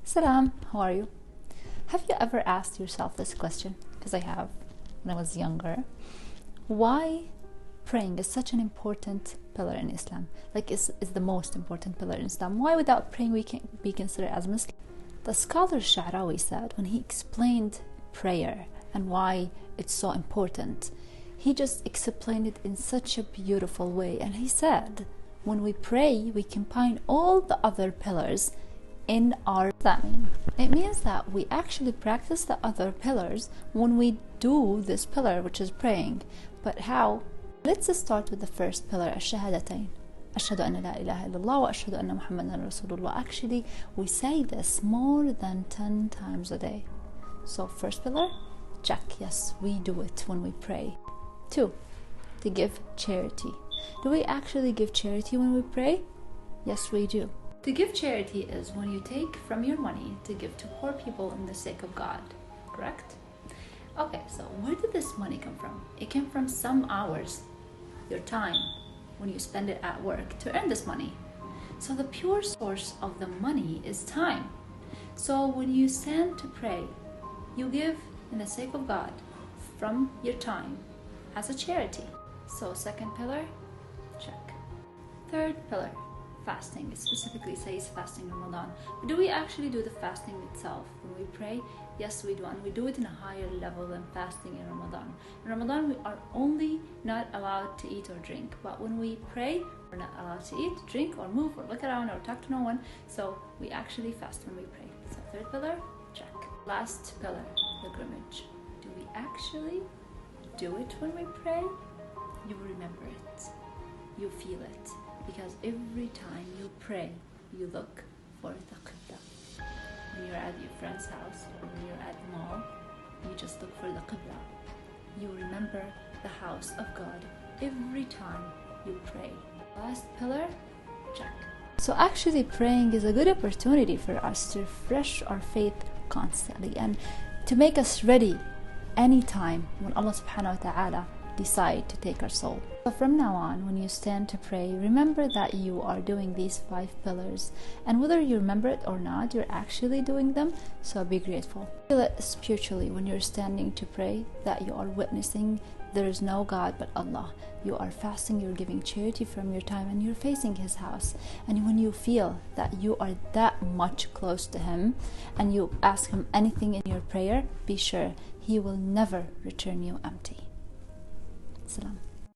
Salam, how are you? Have you ever asked yourself this question? Because I have when I was younger. Why praying is such an important pillar in Islam? Like is the most important pillar in Islam. Why without praying we can't be considered as Muslim? The scholar الشعراوي said when he explained prayer and why it's so important, he just explained it in such a beautiful way. And he said when we pray we combine all the other pillars in our Islam. It means that we actually practice the other pillars when we do this pillar, which is praying. But how? Let's start with the first pillar, الشهادتين. أشهد أن لا إله إلا الله وأشهد أن محمدا رسول الله. Actually, we say this more than 10 times a day. So first pillar, check. Yes, we do it when we pray. 2, to give charity. Do we actually give charity when we pray? Yes, we do. To give charity is when you take from your money to give to poor people in the sake of God, correct? Okay, so where did this money come from? It came from some hours, your time, when you spend it at work to earn this money. So the pure source of the money is time. So when you stand to pray, you give in the sake of God from your time as a charity. So second pillar, check. Third pillar, fasting. It specifically says fasting in Ramadan. But do we actually do the fasting itself when we pray? Yes, we do, and we do it in a higher level than fasting in Ramadan. In Ramadan, we are only not allowed to eat or drink, but when we pray, we're not allowed to eat, drink, or move, or look around, or talk to no one. So we actually fast when we pray. So third pillar, check. Last pillar, pilgrimage. Do we actually do it when we pray? You remember it. You feel it. Because every time you pray, you look for the Qibla. When you're at your friend's house or when you're at the mall, you just look for the Qibla. You remember the house of God every time you pray. Last pillar, check. So actually praying is a good opportunity for us to refresh our faith constantly and to make us ready anytime when Allah subhanahu wa ta'ala decide to take our soul. So from now on, when you stand to pray, remember that you are doing these 5 pillars, and whether you remember it or not, you're actually doing them, so be grateful. Feel it spiritually when you're standing to pray that you are witnessing there is no God but Allah. You are fasting, you're giving charity from your time, and you're facing His house. And when you feel that you are that much close to Him and you ask Him anything in your prayer, be sure He will never return you empty. Salam.